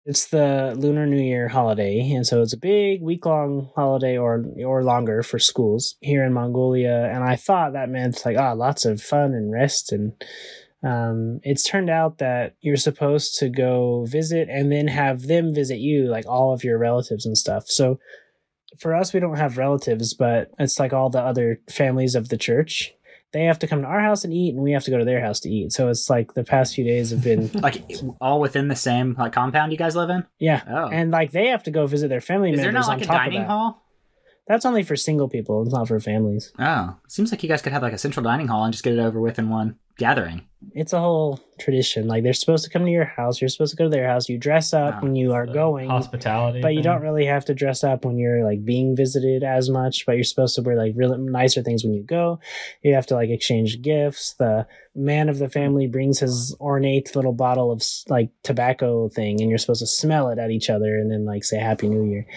It's the Lunar New Year holiday, and so it's a big week-long holiday or longer for schools here in Mongolia. And I thought that meant like lots of fun and rest. And it's turned out that you're supposed to go visit and then have them visit you, like all of your relatives and stuff. So for us, we don't have relatives, but it's like all the other families of the church. They have to come to our house and eat, and we have to go to their house to eat. So it's like the past few days have been like all within the same like compound you guys live in. Yeah. Oh. And like they have to go visit their family members. Is there not like on a top dining of that. hall? That's only for single people. It's not for families. Oh, seems like you guys could have like a central dining hall and just get it over with in one gathering. It's a whole tradition. Like they're supposed to come to your house. You're supposed to go to their house. You dress up when you are going. Hospitality. But you don't really have to dress up when you're like being visited as much. But you're supposed to wear like really nicer things when you go. You have to like exchange gifts. The man of the family brings his ornate little bottle of like tobacco thing, and you're supposed to smell it at each other and then like say Happy New Year.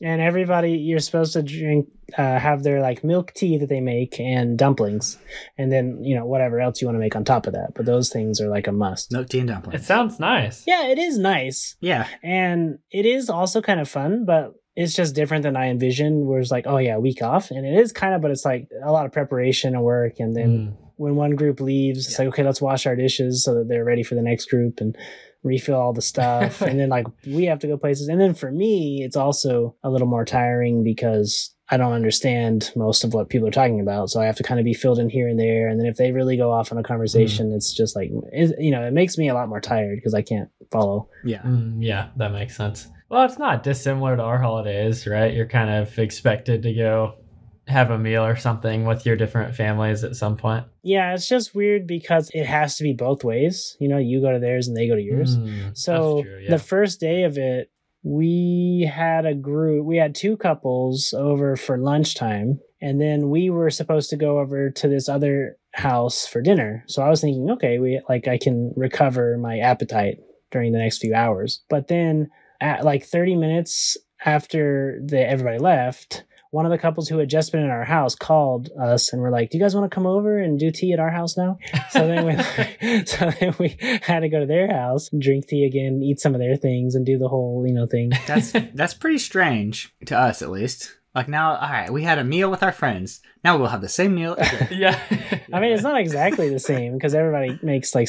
And everybody, you're supposed to drink, have their like milk tea that they make and dumplings. And then, whatever else you want to make on top of that. But those things are like a must. Milk tea and dumplings. It sounds nice. Yeah, it is nice. Yeah. And it is also kind of fun, but it's just different than I envisioned, where it's like, oh yeah, week off. And it is kind of, but it's like a lot of preparation and work. And then when one group leaves, it's like, okay, let's wash our dishes so that they're ready for the next group and refill all the stuff. And then like we have to go places. And then for me, it's also a little more tiring because I don't understand most of what people are talking about. So I have to kind of be filled in here and there. And then if they really go off on a conversation, it's just like, it makes me a lot more tired because I can't follow. Yeah. Yeah, that makes sense. Well, it's not dissimilar to our holidays, right? You're kind of expected to go have a meal or something with your different families at some point. Yeah, it's just weird because it has to be both ways. You go to theirs and they go to yours. So that's true, yeah. The first day of it, we had two couples over for lunchtime, and then we were supposed to go over to this other house for dinner. So I was thinking, okay, I can recover my appetite during the next few hours. But then at like 30 minutes after everybody left, one of the couples who had just been in our house called us and were like, do you guys want to come over and do tea at our house now? So then we had to go to their house, drink tea again, eat some of their things, and do the whole, thing. That's pretty strange to us, at least. Like now, all right, we had a meal with our friends. Now we'll have the same meal again. Yeah. I mean, it's not exactly the same because everybody makes like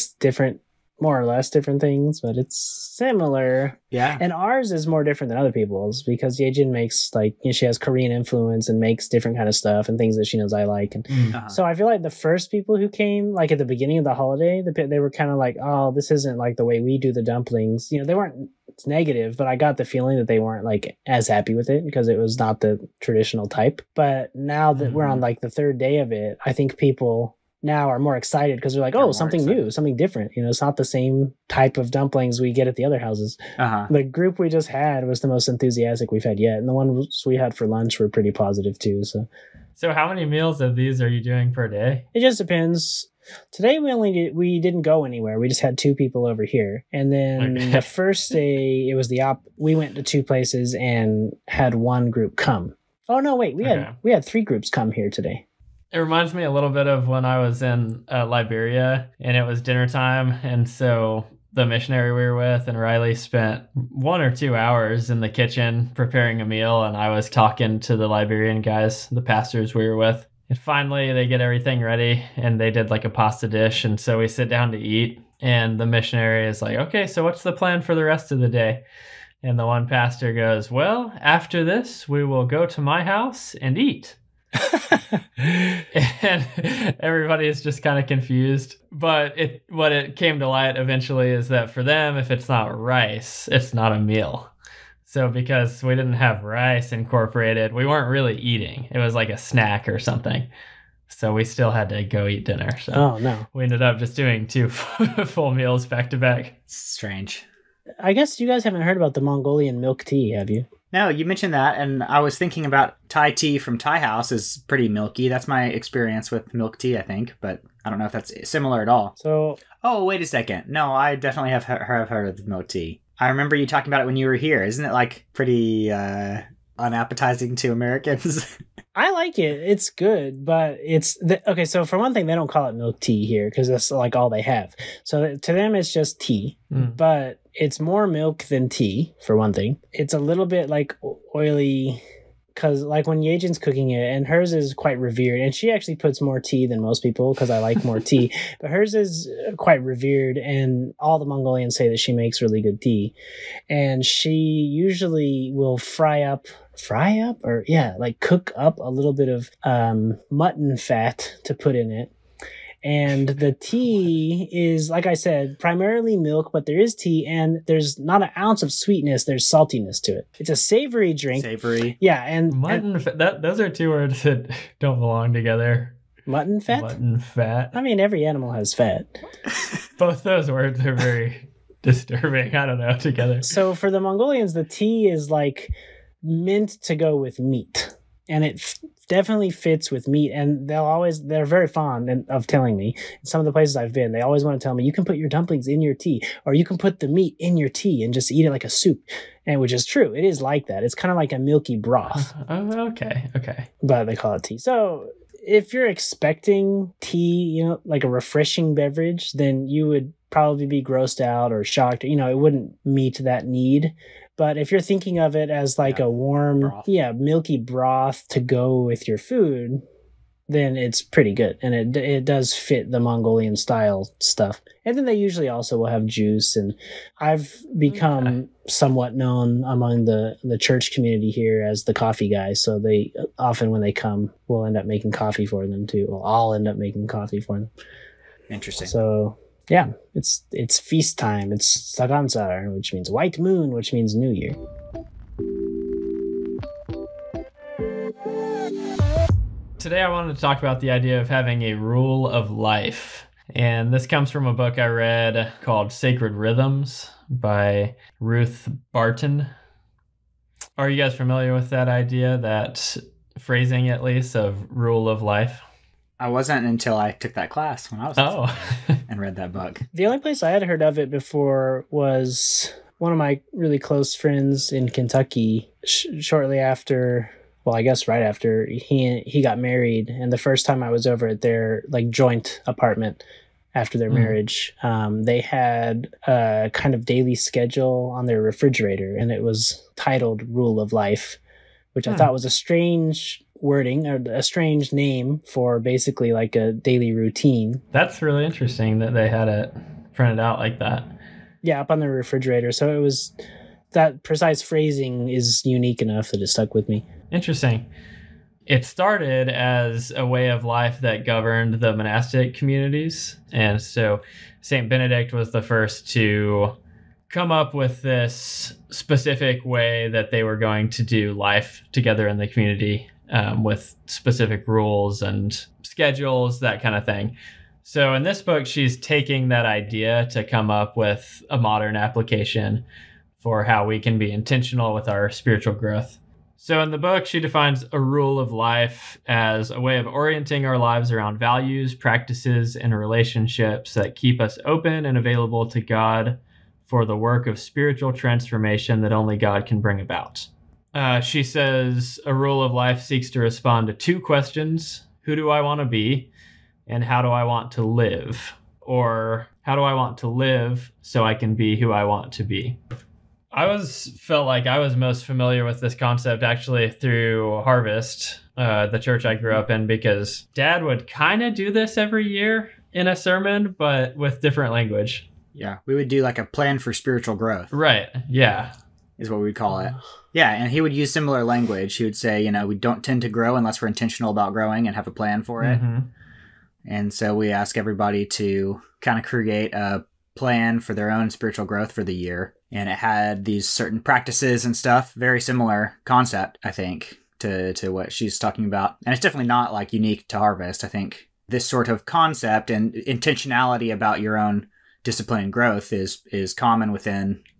more or less different things, but it's similar. Yeah. And ours is more different than other people's because Yejin makes she has Korean influence and makes different kind of stuff and things that she knows I like. And so I feel like the first people who came, like at the beginning of the holiday, they were kind of like, oh, this isn't like the way we do the dumplings. They weren't negative, but I got the feeling that they weren't like as happy with it because it was not the traditional type. But now that we're on like the third day of it, I think people now are more excited because they're like, oh, something new, something different. It's not the same type of dumplings we get at the other houses. The group we just had was the most enthusiastic we've had yet. And the ones we had for lunch were pretty positive too. So how many meals of these are you doing per day? It just depends. Today we didn't go anywhere. We just had two people over here. And then the first day it was we went to two places and had one group come. Oh no, wait, we had three groups come here today. It reminds me a little bit of when I was in Liberia and it was dinner time. And so the missionary we were with and Riley spent 1 or 2 hours in the kitchen preparing a meal. And I was talking to the Liberian guys, the pastors we were with. And finally they get everything ready and they did like a pasta dish. And so we sit down to eat and the missionary is like, okay, so what's the plan for the rest of the day? And the one pastor goes, well, after this, we will go to my house and eat. And everybody is just kind of confused. But what it came to light eventually is that for them, if it's not rice, it's not a meal. So because we didn't have rice incorporated, we weren't really eating. It was like a snack or something. So we still had to go eat dinner. So oh, no. We ended up just doing 2 full meals back to back. Strange. I guess you guys haven't heard about the Mongolian milk tea, have you? No, you mentioned that, and I was thinking about Thai tea from Thai House is pretty milky. That's my experience with milk tea, I think, but I don't know if that's similar at all. So, oh, wait a second. No, I definitely have heard of milk tea. I remember you talking about it when you were here. Isn't it like pretty unappetizing to Americans? I like it. It's good, but okay. So for one thing, they don't call it milk tea here because that's like all they have. So to them, it's just tea, but it's more milk than tea for one thing. It's a little bit like oily because like when Yejin's cooking it, and hers is quite revered, and she actually puts more tea than most people because I like more tea, but hers is quite revered, and all the Mongolians say that she makes really good tea, and she usually will cook up a little bit of mutton fat to put in it. And the tea is, like I said, primarily milk, but there is tea, and there's not an ounce of sweetness. There's saltiness to it. It's a savory drink. Savory. Yeah, and mutton fat. Those are two words that don't belong together. Mutton fat? Mutton fat. I mean, every animal has fat. Both those words are very disturbing. I don't know, together. So for the Mongolians, the tea is like meant to go with meat, and it definitely fits with meat. And they're very fond of telling me, in some of the places I've been, they always want to tell me, you can put your dumplings in your tea, or you can put the meat in your tea and just eat it like a soup. And which is true, it is like that. It's kind of like a milky broth. Okay But they call it tea. So if you're expecting tea, like a refreshing beverage, then you would probably be grossed out or shocked. It wouldn't meet that need. But if you're thinking of it as like a warm, milky broth to go with your food, then it's pretty good. And it does fit the Mongolian style stuff. And then they usually also will have juice. And I've become somewhat known among the church community here as the coffee guy. So they often, when they come, we'll end up making coffee for them too. Well, I'll end up making coffee for them. Interesting. So yeah, it's feast time. It's Sagansar, which means white moon, which means New Year. Today I wanted to talk about the idea of having a rule of life. And this comes from a book I read called Sacred Rhythms by Ruth Barton. Are you guys familiar with that idea, that phrasing at least, of rule of life? I wasn't until I took that class when I was and read that book. The only place I had heard of it before was one of my really close friends in Kentucky. Shortly after, well, I guess right after he got married, and the first time I was over at their like joint apartment after their marriage, they had a kind of daily schedule on their refrigerator, and it was titled Rule of Life, which I thought was a strange wording, or a strange name for basically like a daily routine. That's really interesting that they had it printed out like that. Yeah, up on the refrigerator. So it was, that precise phrasing is unique enough that it stuck with me. Interesting. It started as a way of life that governed the monastic communities. And so St. Benedict was the first to come up with this specific way that they were going to do life together in the community, with specific rules and schedules, that kind of thing. So in this book, she's taking that idea to come up with a modern application for how we can be intentional with our spiritual growth. So in the book, she defines a rule of life as a way of orienting our lives around values, practices, and relationships that keep us open and available to God for the work of spiritual transformation that only God can bring about. She says a rule of life seeks to respond to two questions: who do I want to be, and how do I want to live? Or how do I want to live so I can be who I want to be? I felt like I was most familiar with this concept actually through Harvest, the church I grew up in, because Dad would kind of do this every year in a sermon, but with different language. Yeah, we would do like a plan for spiritual growth. Right, yeah. Is what we'd call it. Yeah, and he would use similar language. He would say, we don't tend to grow unless we're intentional about growing and have a plan for it. Mm-hmm. And so we ask everybody to kind of create a plan for their own spiritual growth for the year. And it had these certain practices and stuff, very similar concept, I think, to what she's talking about. And it's definitely not like unique to Harvest. I think this sort of concept and intentionality about your own discipline and growth is common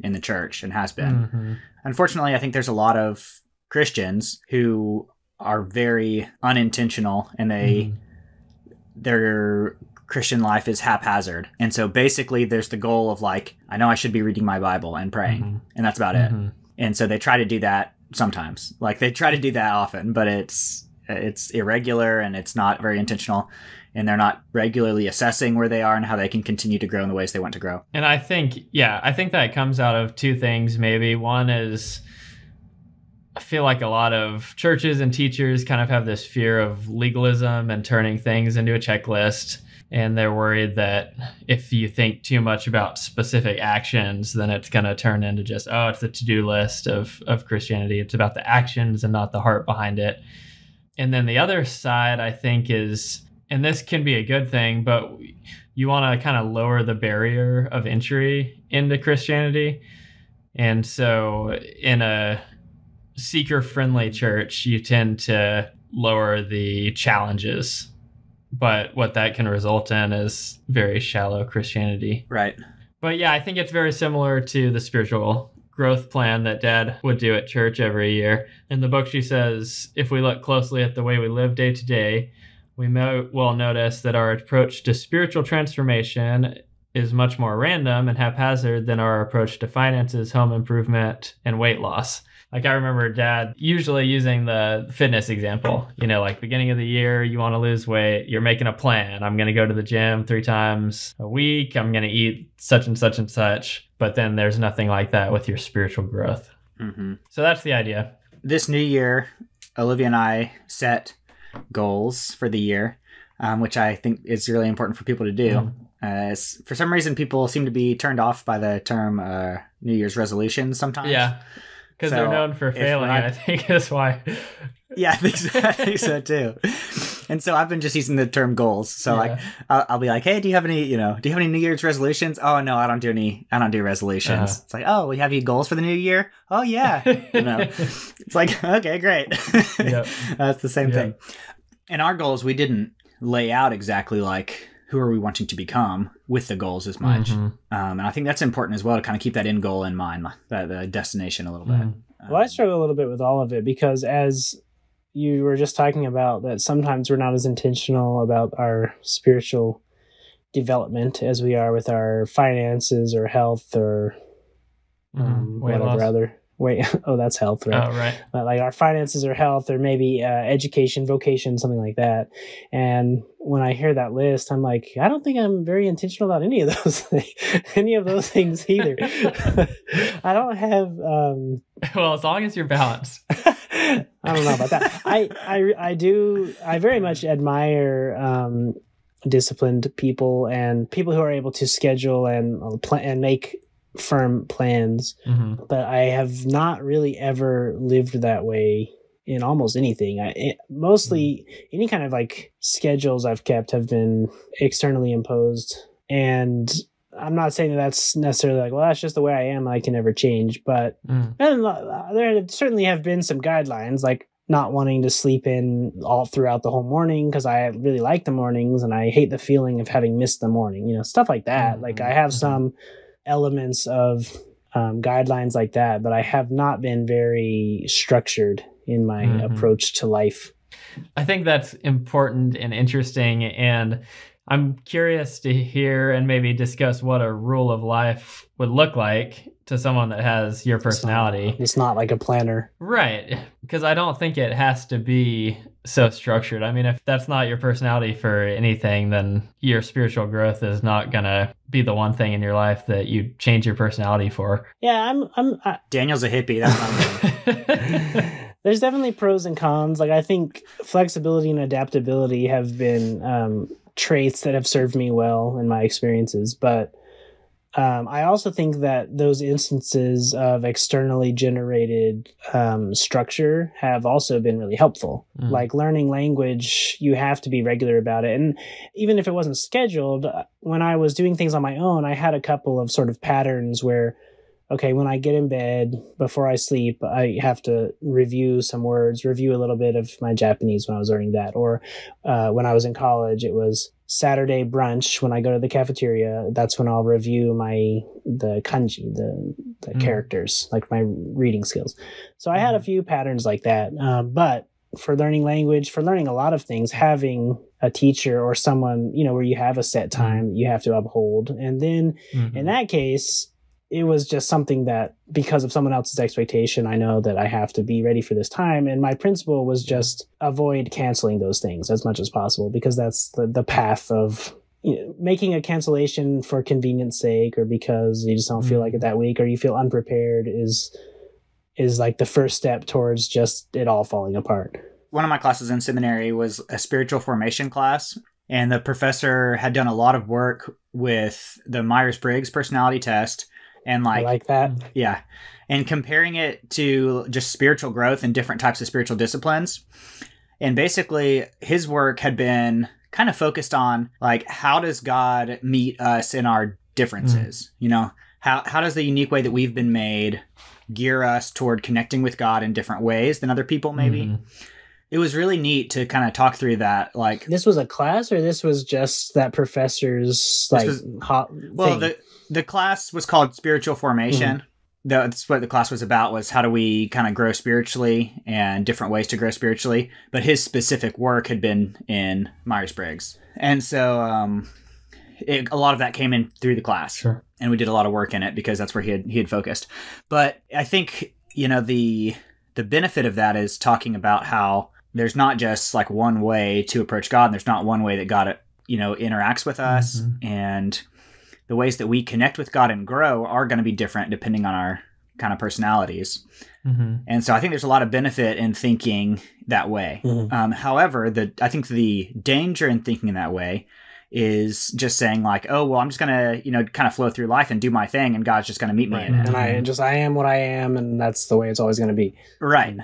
in the church and has been. Mm-hmm. Unfortunately, I think there's a lot of Christians who are very unintentional, and their Christian life is haphazard. And so basically there's the goal of like, I know I should be reading my Bible and praying, and that's about it. And so they try to do that sometimes. Like they try to do that often, but it's it's irregular and it's not very intentional, and they're not regularly assessing where they are and how they can continue to grow in the ways they want to grow. And I think that comes out of two things. Maybe one is, I feel like a lot of churches and teachers kind of have this fear of legalism and turning things into a checklist. And they're worried that if you think too much about specific actions, then it's going to turn into just, it's a to-do list of Christianity. It's about the actions and not the heart behind it. And then the other side, I think, is, and this can be a good thing, but you want to kind of lower the barrier of entry into Christianity. And so in a seeker-friendly church, you tend to lower the challenges. But what that can result in is very shallow Christianity. Right. But yeah, I think it's very similar to the spiritual growth plan that Dad would do at church every year. In the book, she says, if we look closely at the way we live day to day, we may well notice that our approach to spiritual transformation is much more random and haphazard than our approach to finances, home improvement, and weight loss. Like I remember Dad usually using the fitness example, like beginning of the year, you want to lose weight, you're making a plan. I'm going to go to the gym 3 times a week. I'm going to eat such and such and such. But then there's nothing like that with your spiritual growth. Mm-hmm. So that's the idea. This new year, Olivia and I set goals for the year, which I think is really important for people to do. For some reason, people seem to be turned off by the term New Year's resolutions sometimes. Yeah. Because they're known for failing, I think is why. Yeah, I think so too. And so I've been just using the term goals. So I'll be like, hey, do you have any New Year's resolutions? Oh no, I don't do resolutions. It's like, oh, we have any goals for the new year? Oh yeah. It's like, okay, great. Yep. That's the same thing. And our goals, we didn't lay out exactly like who are we wanting to become with the goals as much. Mm-hmm. And I think that's important as well to kind of keep that end goal in mind, the destination a little bit. Well, I struggle a little bit with all of it because as you were just talking about that sometimes we're not as intentional about our spiritual development as we are with our finances or health or whatever other. That's health, right? Oh, right. Like our finances or health or maybe education, vocation, something like that. And when I hear that list, I'm like, I don't think I'm very intentional about any of those things either. I don't have... Well, as long as you're balanced. I don't know about that. I very much admire disciplined people and people who are able to schedule and make firm plans, but I have not really ever lived that way in almost anything. Mostly any kind of like schedules I've kept have been externally imposed, and I'm not saying that that's necessarily like, well, that's just the way I am, I can never change, but and there certainly have been some guidelines, like not wanting to sleep in all throughout the whole morning because I really like the mornings and I hate the feeling of having missed the morning, stuff like that. Like I have some elements of guidelines like that, but I have not been very structured in my approach to life. I think that's important and interesting, and I'm curious to hear and maybe discuss what a rule of life would look like to someone that has your personality. It's not like a planner. Right, because I don't think it has to be so structured. I mean, if that's not your personality for anything, then your spiritual growth is not going to be the one thing in your life that you change your personality for. Yeah, Daniel's a hippie. That's not me. There's definitely pros and cons. Like I think flexibility and adaptability have been traits that have served me well in my experiences, but I also think that those instances of externally generated structure have also been really helpful. Like learning language, you have to be regular about it. And even if it wasn't scheduled, when I was doing things on my own, I had a couple of sort of patterns where, okay, when I get in bed, before I sleep, I have to review some words, review a little bit of my Japanese when I was learning that. Or when I was in college, it was Saturday brunch. When I go to the cafeteria, that's when I'll review the kanji, the characters, like my reading skills. So I had a few patterns like that. But for learning language, for learning a lot of things, having a teacher or someone, where you have a set time you have to uphold. And then in that case, it was just something that, because of someone else's expectation, I know that I have to be ready for this time. And my principle was just avoid canceling those things as much as possible, because that's the path of, you know, making a cancellation for convenience sake, or because you just don't feel like it that week, or you feel unprepared, is like the first step towards just it all falling apart. One of my classes in seminary was a spiritual formation class, and the professor had done a lot of work with the Myers-Briggs personality test, and I like that. Yeah. And comparing it to just spiritual growth and different types of spiritual disciplines. And basically his work had been kind of focused on, like, how does God meet us in our differences? You know, how does the unique way that we've been made gear us toward connecting with God in different ways than other people, maybe? It was really neat to kind of talk through that. Like, this was a class, or this was just that professor's the class was called Spiritual Formation. That's what the class was about, was how do we kind of grow spiritually and different ways to grow spiritually. But his specific work had been in Myers-Briggs. And so a lot of that came in through the class. Sure. And we did a lot of work in it because that's where he had focused. But I think, you know, the benefit of that is talking about how there's not just like one way to approach God, and there's not one way that God, you know, interacts with us. And the ways that we connect with God and grow are going to be different depending on our kind of personalities. And so I think there's a lot of benefit in thinking that way. However, I think the danger in thinking that way is just saying like, oh, well, I'm just going to, you know, kind of flow through life and do my thing, and God's just going to meet me in it. And I am what I am, and that's the way it's always going to be. Right.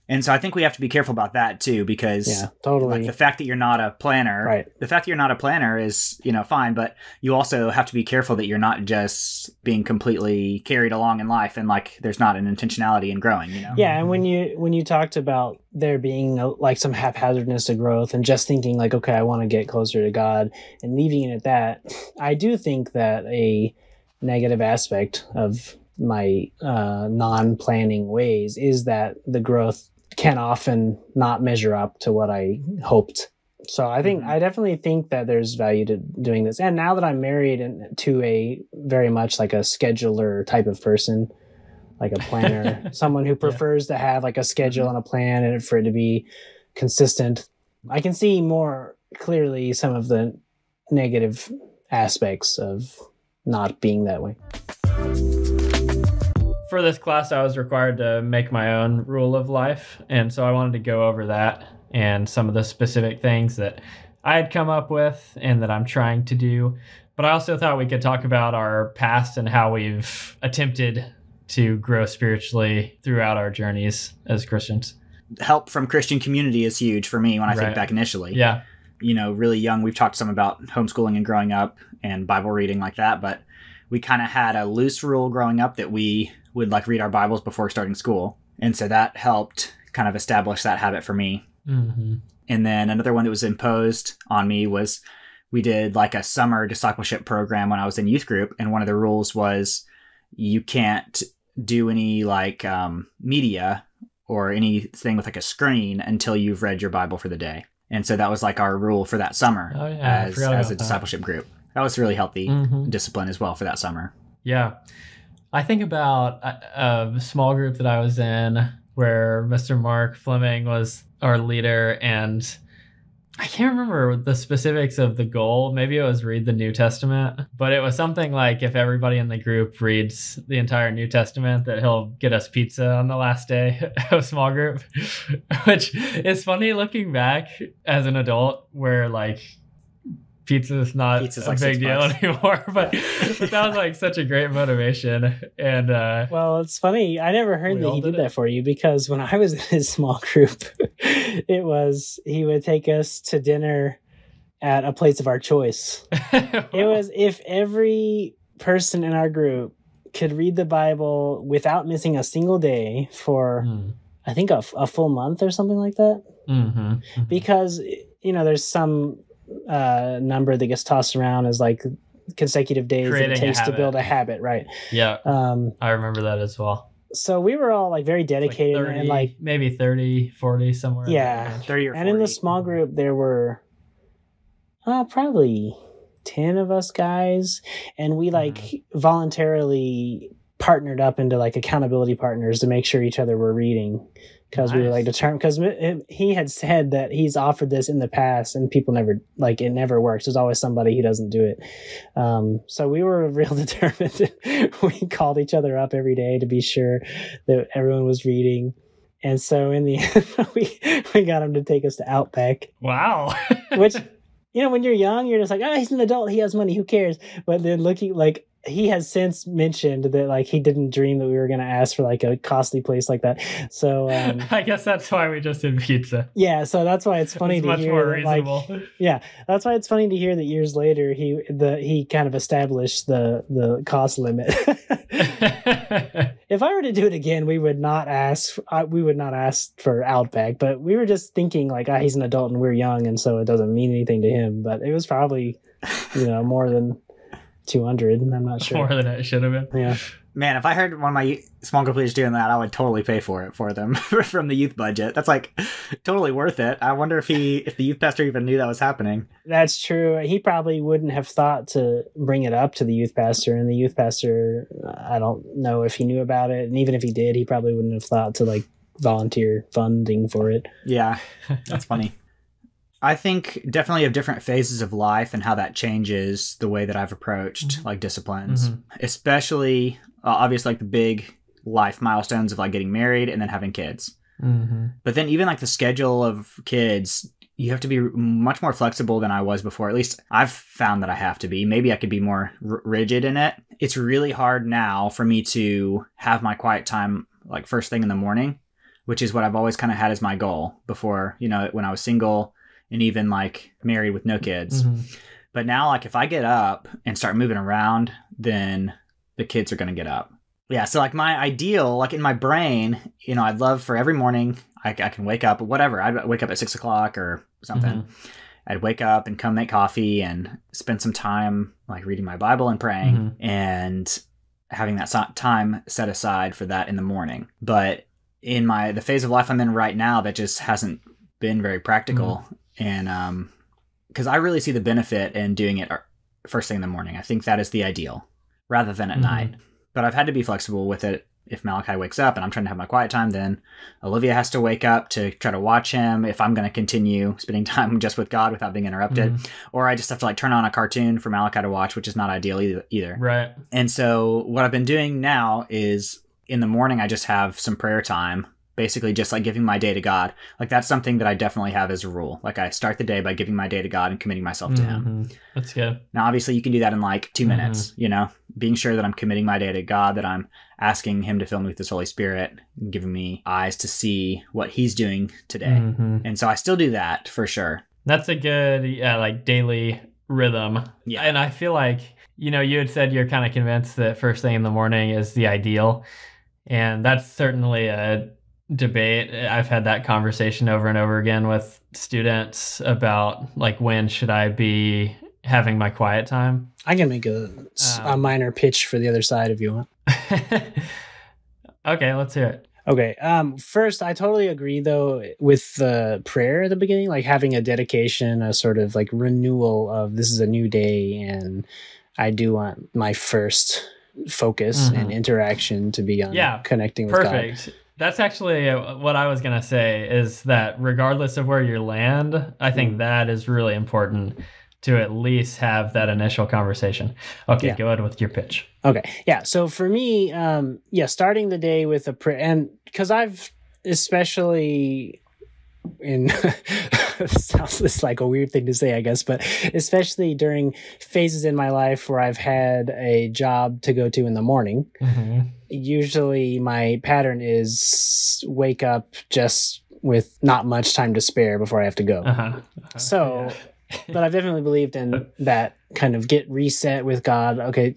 And so I think we have to be careful about that too, because like, the fact that you're not a planner, the fact that you're not a planner is, you know, fine, but you also have to be careful that you're not just being completely carried along in life, and like there's not an intentionality in growing, you know? Yeah. And when you talked about there being like some haphazardness to growth and just thinking like, okay, I want to get closer to God and leaving it at that, I do think that a negative aspect of my non-planning ways is that the growth can often not measure up to what I hoped. So I think I definitely think that there's value to doing this. And now that I'm married to a very much like a scheduler type of person, like a planner, someone who prefers to have like a schedule and a plan and for it to be consistent, I can see more clearly some of the negative aspects of not being that way. For this class, I was required to make my own rule of life. And so I wanted to go over that and some of the specific things that I had come up with and that I'm trying to do. But I also thought we could talk about our past and how we've attempted to grow spiritually throughout our journeys as Christians. Help from Christian community is huge for me when I think back initially. Yeah. You know, really young, we've talked some about homeschooling and growing up and Bible reading like that, but we kind of had a loose rule growing up that we would like read our Bibles before starting school. And so that helped kind of establish that habit for me. And then another one that was imposed on me was we did like a summer discipleship program when I was in youth group. And one of the rules was you can't do any like media or anything with like a screen until you've read your Bible for the day. And so that was like our rule for that summer as a discipleship group. That was a really healthy discipline as well for that summer. Yeah. I think about a small group that I was in where Mr. Mark Fleming was our leader, and I can't remember the specifics of the goal. Maybe it was read the New Testament, but it was something like if everybody in the group reads the entire New Testament, that he'll get us pizza on the last day of small group, which is funny looking back as an adult where like pizza is not a big deal anymore, but that was like such a great motivation. And well, it's funny, I never heard that he did that for you, because when I was in his small group, it was he would take us to dinner at a place of our choice. It was if every person in our group could read the Bible without missing a single day for I think a full month or something like that. Because you know there's some number that gets tossed around as like consecutive days that it takes to build a habit, right? Yeah. I remember that as well. So we were all like very dedicated, like 30, and like maybe 30, 40 somewhere. Yeah. 30 or 40. And in the small group there were probably 10 of us guys, and we like voluntarily partnered up into like accountability partners to make sure each other were reading, because we were like determined, because he had said that he's offered this in the past and people never, like, it never works. There's always somebody who doesn't do it. So we were real determined. We called each other up every day to be sure that everyone was reading. And so in the end, we got him to take us to Outback. Wow. Which, you know, when you're young, you're just like, oh, he's an adult, he has money, who cares? But then looking, like, he has since mentioned that, like, he didn't dream that we were going to ask for like a costly place like that. So I guess that's why we just did pizza. Yeah, so that's why it's funny to much hear. More reasonable. Like, yeah, that's why it's funny to hear that years later he kind of established the cost limit. If I were to do it again, we would not ask for Outback, but we were just thinking like, he's an adult and we're young, and so it doesn't mean anything to him. But it was probably, you know, more than 200. I'm not sure. More than it should have been. Yeah. Man, if I heard one of my small group leaders doing that, I would totally pay for it for them from the youth budget. That's like totally worth it. I wonder if the youth pastor even knew that was happening. That's true. He probably wouldn't have thought to bring it up to the youth pastor, and the youth pastor, I don't know if he knew about it. And even if he did, he probably wouldn't have thought to like volunteer funding for it. Yeah, that's funny. I think definitely of different phases of life and how that changes the way that I've approached like disciplines, especially obviously like the big life milestones of like getting married and then having kids. But then even like the schedule of kids, you have to be much more flexible than I was before. At least I've found that I have to be. Maybe I could be more rigid in it. It's really hard now for me to have my quiet time like first thing in the morning, which is what I've always kind of had as my goal before, you know, when I was single and even like married with no kids. But now, like if I get up and start moving around, then the kids are going to get up. Yeah. So like my ideal, like in my brain, you know, I'd love for every morning I can wake up, whatever. I'd wake up at 6 o'clock or something. I'd wake up and come make coffee and spend some time like reading my Bible and praying and having that time set aside for that in the morning. But in the phase of life I'm in right now, that just hasn't been very practical. And because I really see the benefit in doing it first thing in the morning. I think that is the ideal rather than at night. But I've had to be flexible with it. If Malachi wakes up and I'm trying to have my quiet time, then Olivia has to wake up to try to watch him if I'm going to continue spending time just with God without being interrupted. Or I just have to like turn on a cartoon for Malachi to watch, which is not ideal either. Right. And so what I've been doing now is in the morning, I just have some prayer time, basically just like giving my day to God. Like that's something that I definitely have as a rule. Like I start the day by giving my day to God and committing myself to him. That's good. Now, obviously you can do that in like 2 minutes, you know, being sure that I'm committing my day to God, that I'm asking him to fill me with his Holy Spirit, and giving me eyes to see what he's doing today. And so I still do that for sure. That's a good, like daily rhythm. Yeah. And I feel like, you know, you had said you're kind of convinced that first thing in the morning is the ideal. And that's certainly a debate. I've had that conversation over and over again with students about like, when should I be having my quiet time? I can make a minor pitch for the other side if you want. Okay, let's hear it. Okay. First, I totally agree though with the prayer at the beginning, like having a dedication, a sort of like renewal of this is a new day, and I do want my first focus and interaction to be on connecting with God. Perfect. That's actually what I was going to say, is that regardless of where you land, I think that is really important to at least have that initial conversation. Okay, go ahead with your pitch. Okay, yeah. So for me, starting the day with a prayer, and because I've especially in sounds like a weird thing to say, I guess, but especially during phases in my life where I've had a job to go to in the morning, usually my pattern is wake up just with not much time to spare before I have to go. But I've definitely believed in that kind of get reset with God. Okay.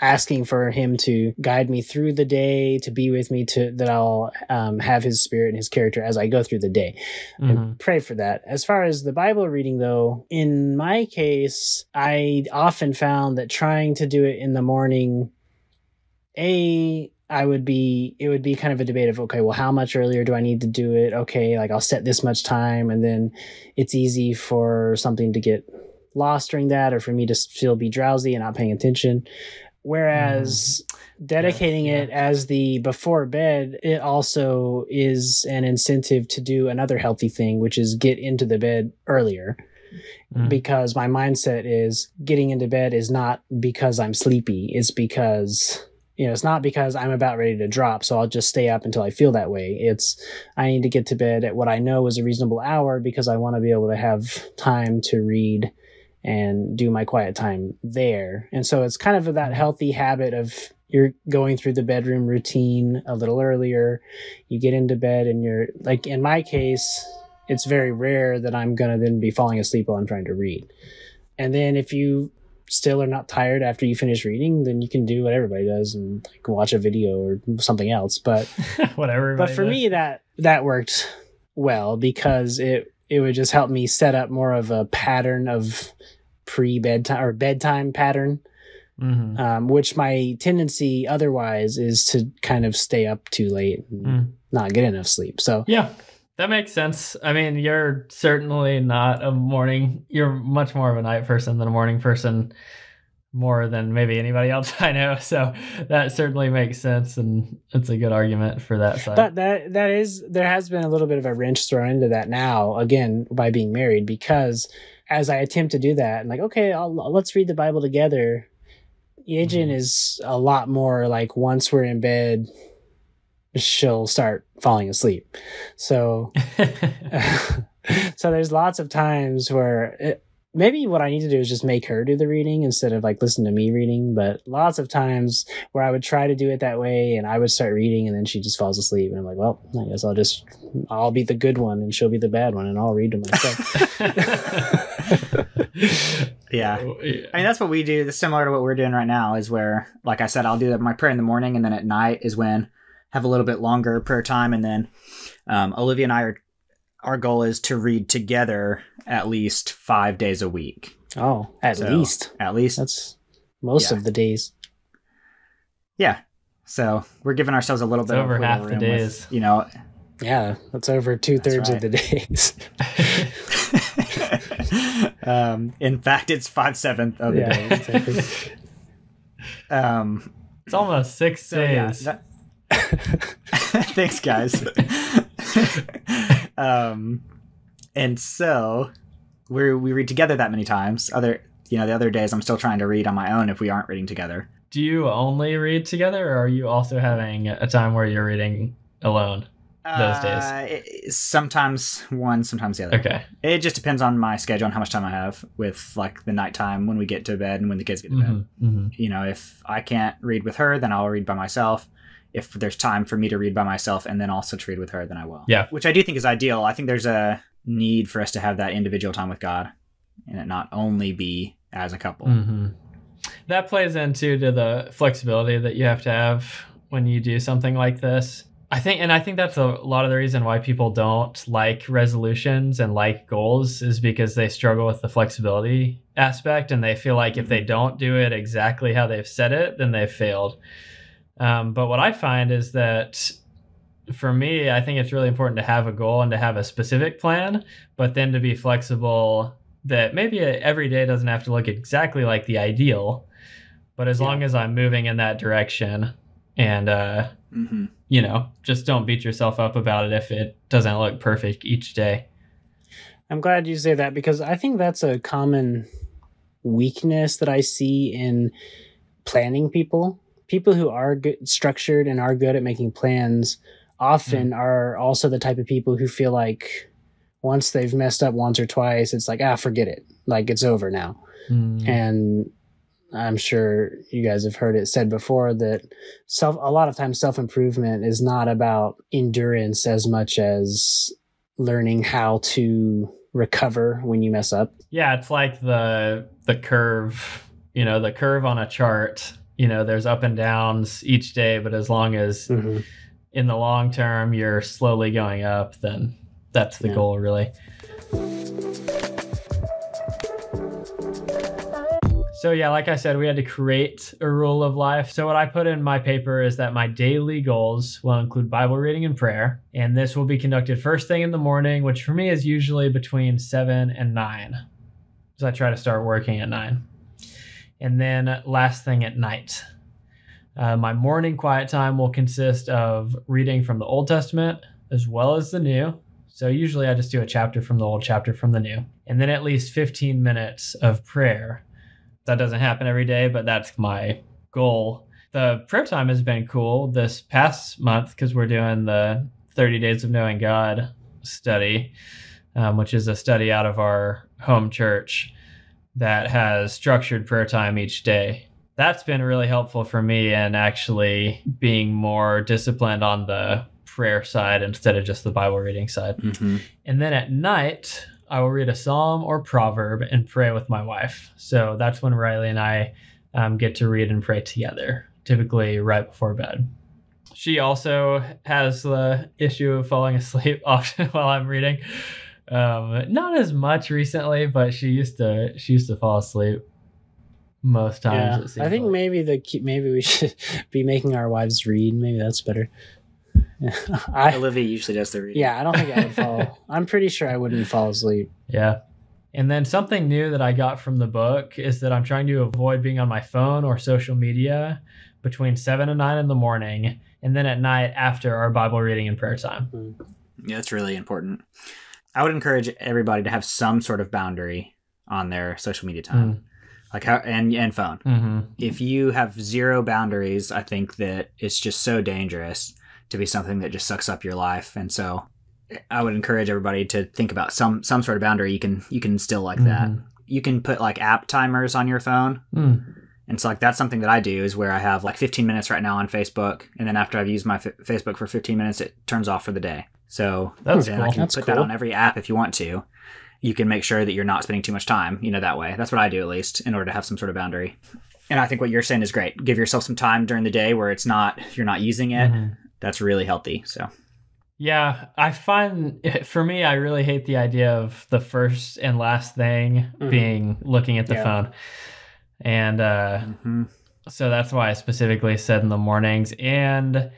Asking for him to guide me through the day, to be with me, that I'll have his spirit and his character as I go through the day, and pray for that. As far as the Bible reading though, in my case, I often found that trying to do it in the morning, it would be kind of a debate of, okay, well, how much earlier do I need to do it? Okay, like I'll set this much time, and then it's easy for something to get lost during that, or for me to still be drowsy and not paying attention. Whereas dedicating it as the before bed, it also is an incentive to do another healthy thing, which is get into the bed earlier. Because my mindset is getting into bed is not because I'm sleepy. It's because, it's not because I'm about ready to drop, so I'll just stay up until I feel that way. It's, I need to get to bed at what I know is a reasonable hour because I want to be able to have time to read and do my quiet time there. And so it's kind of that healthy habit of you're going through the bedroom routine a little earlier. You get into bed and you're like, in my case, it's very rare that I'm going to then be falling asleep while I'm trying to read. And then if you still are not tired after you finish reading, then you can do what everybody does and like watch a video or something else. But whatever. But for me, that worked well because it would just help me set up more of a pattern of pre-bedtime or bedtime pattern, which my tendency otherwise is to kind of stay up too late and not get enough sleep. So yeah. That makes sense. I mean, you're certainly not a morning. You're much more of a night person than a morning person, more than maybe anybody else I know. So that certainly makes sense, and it's a good argument for that side. But there has been a little bit of a wrench thrown into that now, again, by being married, because as I attempt to do that, I'm like, okay, let's read the Bible together. Yejin is a lot more like once we're in bed, she'll start falling asleep. So, so there's lots of times where maybe what I need to do is just make her do the reading instead of like listen to me reading. But lots of times where I would try to do it that way and I would start reading and then she just falls asleep. And I'm like, well, I guess I'll be the good one and she'll be the bad one and I'll read to myself. Yeah. I mean, that's what we do. That's similar to what we're doing right now is where, like I said, I'll do my prayer in the morning and then at night is when have a little bit longer prayer time. And then Olivia and our goal is to read together at least 5 days a week. Oh, at least. That's most of the days. Yeah. So we're giving ourselves a little bit over half the days. With, yeah, that's over 2/3 of the days. In fact, it's 5/7 of the days. Exactly. It's almost 6 days. Yeah, thanks, guys. And so we read together that many times. The other days I'm still trying to read on my own if we aren't reading together. Do you only read together, or are you also having a time where you're reading alone those days? Sometimes one, sometimes the other. Okay. It just depends on my schedule and how much time I have with like the nighttime when we get to bed and when the kids get to bed. If I can't read with her, then I'll read by myself. If there's time for me to read by myself and then also to read with her, then I will. Yeah. Which I do think is ideal. I think there's a need for us to have that individual time with God and it not only be as a couple. That plays into the flexibility that you have to have when you do something like this. I think that's a lot of the reason why people don't like resolutions and like goals is because they struggle with the flexibility aspect and they feel like if they don't do it exactly how they've said it, then they've failed. But what I find is that for me, I think it's really important to have a goal and to have a specific plan, but then to be flexible that maybe every day doesn't have to look exactly like the ideal, but as long as I'm moving in that direction and, just don't beat yourself up about it if it doesn't look perfect each day. I'm glad you say that because I think that's a common weakness that I see in planning people. People who are good, structured and are good at making plans often are also the type of people who feel like once they've messed up once or twice, it's like, forget it. Like it's over now. And I'm sure you guys have heard it said before that a lot of times self-improvement is not about endurance as much as learning how to recover when you mess up. Yeah, it's like the curve, the curve on a chart. There's up and downs each day, but as long as in the long term you're slowly going up, then that's the goal, really. So yeah, like I said, we had to create a rule of life. So what I put in my paper is that my daily goals will include Bible reading and prayer. And this will be conducted first thing in the morning, which for me is usually between 7 and 9. because I try to start working at 9. And then last thing at night. My morning quiet time will consist of reading from the Old Testament as well as the New. So usually I just do a chapter from the Old, chapter from the New. And then at least 15 minutes of prayer. That doesn't happen every day, but that's my goal. The prayer time has been cool this past month because we're doing the 30 Days of Knowing God study, which is a study out of our home church that has structured prayer time each day. That's been really helpful for me and actually being more disciplined on the prayer side instead of just the Bible reading side. Mm-hmm. And then at night, I will read a psalm or proverb and pray with my wife. So that's when Riley and I get to read and pray together, typically right before bed. She also has the issue of falling asleep often while I'm reading. Not as much recently, but she used to fall asleep most times. Yeah, I think maybe we should be making our wives read. Maybe that's better. Olivia usually does the reading. Yeah, I don't think I would fall. I'm pretty sure I wouldn't fall asleep. Yeah. And then something new that I got from the book is that I'm trying to avoid being on my phone or social media between 7 and 9 in the morning, and then at night after our Bible reading and prayer time. Yeah, that's really important. I would encourage everybody to have some sort of boundary on their social media time. And phone. Mm-hmm. If you have zero boundaries, I think that it's just so dangerous to be something that just sucks up your life. And so I would encourage everybody to think about some sort of boundary you can instill like that. You can put like app timers on your phone. And so like that's something that I do, is where I have like 15 minutes right now on Facebook, and then after I've used my Facebook for 15 minutes, it turns off for the day. So that's cool. I can put that on every app if you want to. You can make sure that you're not spending too much time, that way. That's what I do, at least, in order to have some sort of boundary. And I think what you're saying is great. Give yourself some time during the day where you're not using it. Mm-hmm. That's really healthy. So, yeah, I find for me, I really hate the idea of the first and last thing being looking at the phone. And so that's why I specifically said in the mornings. And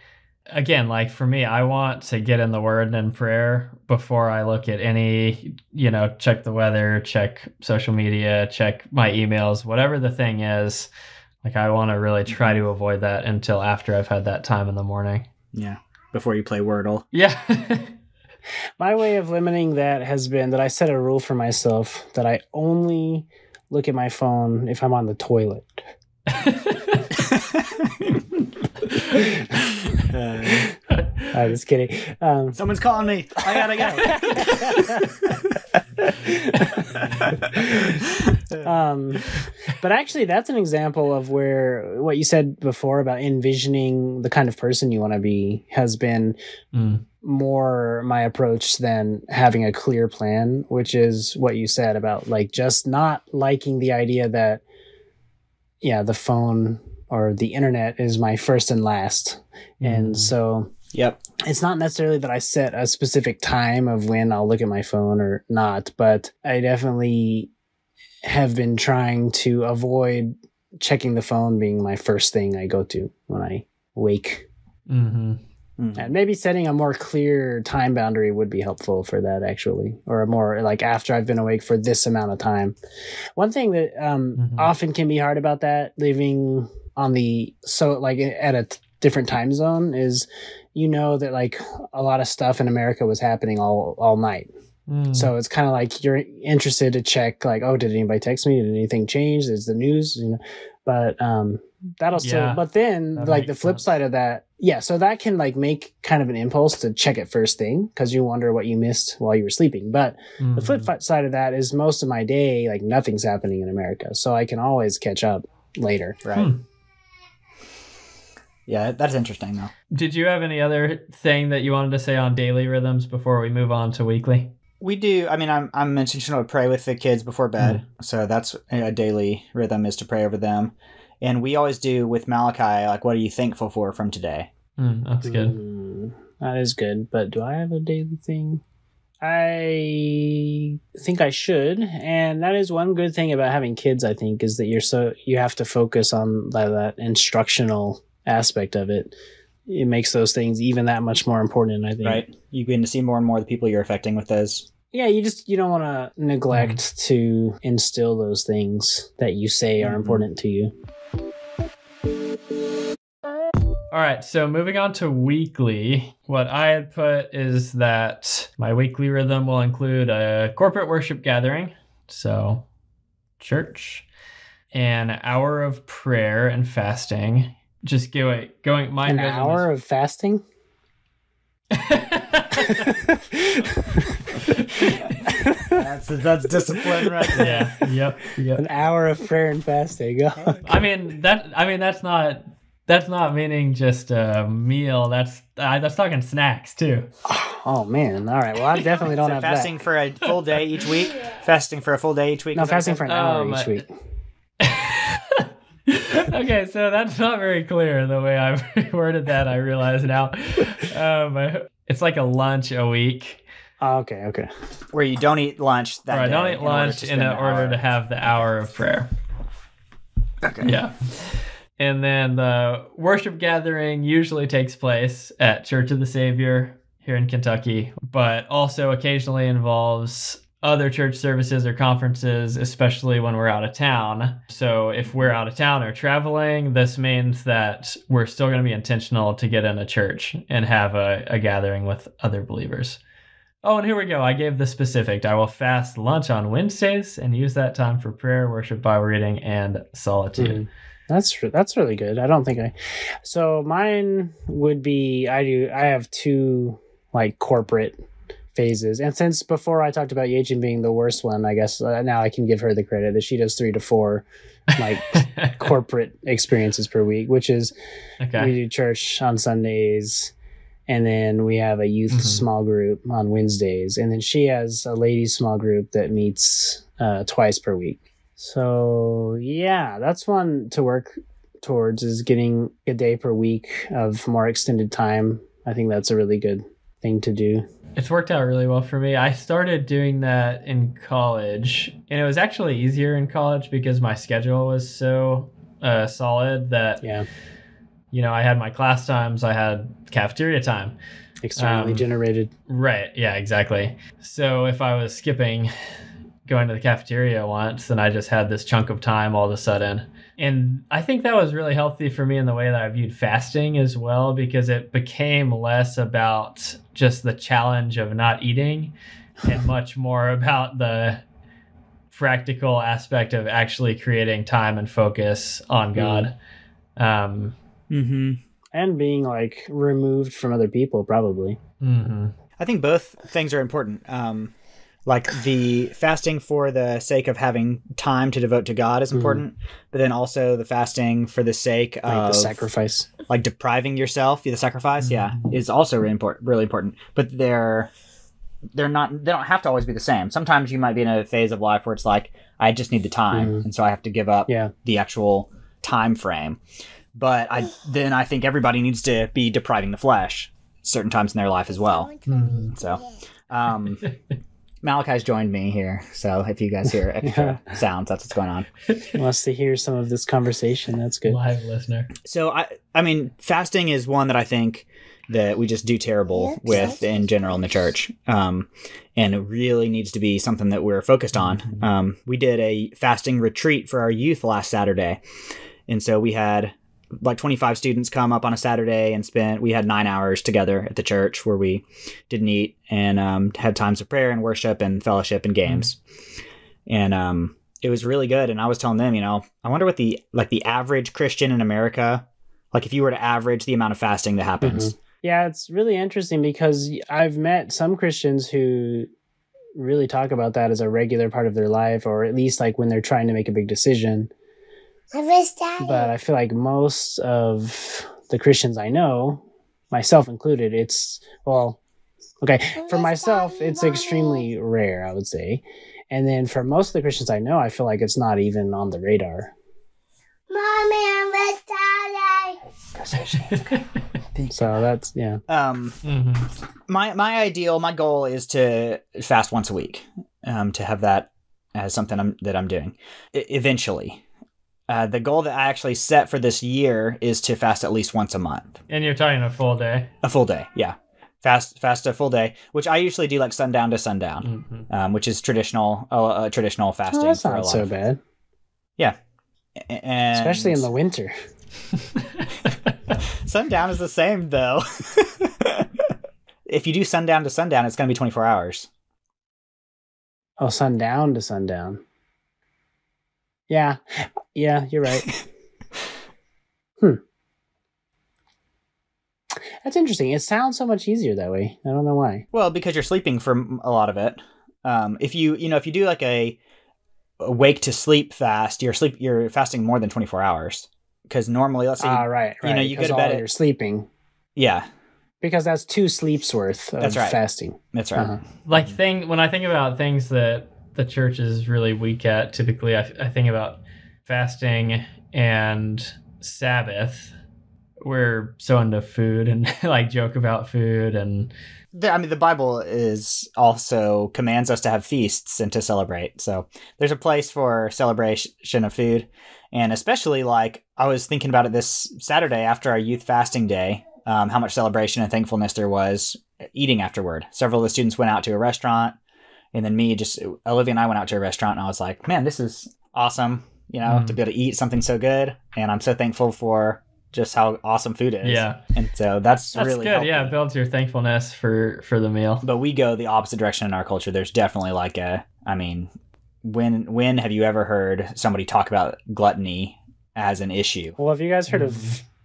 again, like for me, I want to get in the word and prayer before I look at any, check the weather, check social media, check my emails, whatever the thing is. Like I want to really try to avoid that until after I've had that time in the morning. Yeah. Before you play Wordle. Yeah. My way of limiting that has been that I set a rule for myself that I only look at my phone if I'm on the toilet. I'm just kidding. Someone's calling me. I gotta go. But actually, that's an example of where what you said before about envisioning the kind of person you want to be has been more my approach than having a clear plan, which is what you said about like just not liking the idea that, the phone or the internet is my first and last. And so it's not necessarily that I set a specific time of when I'll look at my phone or not, but I definitely have been trying to avoid checking the phone being my first thing I go to when I wake. And maybe setting a more clear time boundary would be helpful for that, actually, or a more like after I've been awake for this amount of time. One thing that often can be hard about that, living on at a different time zone, is that like a lot of stuff in America was happening all night. So it's kind of like you're interested to check like, oh, did anybody text me? Did anything change? Is the news, but that'll still, but then like the flip side of that. Yeah. So that can like make kind of an impulse to check it first thing, because you wonder what you missed while you were sleeping. But the flip side of that is most of my day, like nothing's happening in America. So I can always catch up later. Right. Yeah, that's interesting though. Did you have any other thing that you wanted to say on daily rhythms before we move on to weekly? We do. I mean, I'm intentional to pray with the kids before bed. So that's a daily rhythm, is to pray over them. And we always do with Malachi, like, what are you thankful for from today? That's good. That is good. But do I have a daily thing? I think I should. And that is one good thing about having kids, I think, is that you have to focus on that instructional aspect of it. It makes those things even that much more important, I think. Right. You begin to see more and more the people you're affecting with those. Yeah, you don't want to neglect to instill those things that you say are important to you. All right, so moving on to weekly, what I had put is that my weekly rhythm will include a corporate worship gathering, so church, an hour of prayer and fasting. Just going. Mine an goes hour of fasting. That's discipline, right? Yeah. Yep. An hour of prayer and fasting. I mean that's not meaning just a meal. That's talking snacks too. Oh man! All right. Well, I definitely don't have fasting that. for a full day each week. Fasting for a full day each week. No, fasting for an hour each week. Okay, so that's not very clear the way I worded that. I realize now. It's like a lunch a week. Oh, okay. Where you don't eat lunch that day. I don't eat lunch in order to have the hour of prayer. Okay. Yeah. And then the worship gathering usually takes place at Church of the Savior here in Kentucky, but also occasionally involves other church services or conferences, especially when we're out of town. So if we're out of town or traveling, this means that we're still going to be intentional to get in a church and have a gathering with other believers. Oh, and here we go. I gave the specific. I will fast lunch on Wednesdays and use that time for prayer, worship, Bible reading, and solitude. That's really good. I don't think so mine would be, I have two like corporate phases. And since before I talked about Yejin being the worst one, I guess now I can give her the credit that she does 3 to 4 like corporate experiences per week, which is we do church on Sundays, and then we have a youth small group on Wednesdays, and then she has a ladies small group that meets twice per week. So yeah, that's one to work towards, is getting a day per week of more extended time. I think that's a really good thing to do. It's worked out really well for me. I started doing that in college, and it was actually easier in college because my schedule was so solid that, I had my class times, I had cafeteria time. Externally generated. Right. Yeah, exactly. So if I was skipping going to the cafeteria once, then I just had this chunk of time all of a sudden. And I think that was really healthy for me in the way that I viewed fasting as well, because it became less about just the challenge of not eating and much more about the practical aspect of actually creating time and focus on God. And being like removed from other people, probably. I think both things are important. Like the fasting for the sake of having time to devote to God is important, but then also the fasting for the sake of the sacrifice, like depriving yourself, the sacrifice, is also really important. But they don't have to always be the same. Sometimes you might be in a phase of life where it's like, I just need the time, and so I have to give up the actual time frame. But I think everybody needs to be depriving the flesh certain times in their life as well. So, Malachi's joined me here, so if you guys hear extra sounds, that's what's going on. He wants to hear some of this conversation. That's good. Live listener. So, I mean, fasting is one that I think that we just do terrible with in general in the church, and it really needs to be something that we're focused on. We did a fasting retreat for our youth last Saturday, and so we had like 25 students come up on a Saturday and we had 9 hours together at the church where we didn't eat and had times of prayer and worship and fellowship and games. And it was really good. And I was telling them, I wonder what the average Christian in America, like if you were to average the amount of fasting that happens. Yeah, it's really interesting because I've met some Christians who really talk about that as a regular part of their life, or at least like when they're trying to make a big decision. But I feel like most of the Christians I know, myself included, for myself, it's extremely rare, I would say. And then for most of the Christians I know, I feel like it's not even on the radar. Mommy, So that's, my goal is to fast once a week, to have that as something that I'm doing eventually. The goal that I actually set for this year is to fast at least once a month. And you're talking a full day? A full day, yeah. fast a full day, which I usually do like sundown to sundown, which is traditional fasting. That's not so bad. Yeah, and especially in the winter. Sundown is the same though. If you do sundown to sundown, it's going to be 24 hours. Oh, sundown to sundown. Yeah, you're right. That's interesting. It sounds so much easier that way. I don't know why. Well, because you're sleeping for a lot of it. If you do like a wake to sleep fast, you're fasting more than 24 hours. Because normally, let's say, right. You go to bed. You're sleeping. Yeah. Because that's 2 sleeps worth of fasting. That's right. Uh-huh. When I think about things that the church is really weak at, typically I think about fasting and Sabbath. We're so into food and like joke about food, and the Bible is also commands us to have feasts and to celebrate. So there's a place for celebration of food, and especially like I was thinking about it this Saturday after our youth fasting day, how much celebration and thankfulness there was eating afterward. Several of the students went out to a restaurant, and then Olivia and I went out to a restaurant, and I was like, man, this is awesome, to be able to eat something so good, and I'm so thankful for just how awesome food is. Yeah. And so that's really good. healthy. Yeah, it builds your thankfulness for the meal. But we go the opposite direction in our culture. There's definitely like when have you ever heard somebody talk about gluttony as an issue? Well, have you guys heard of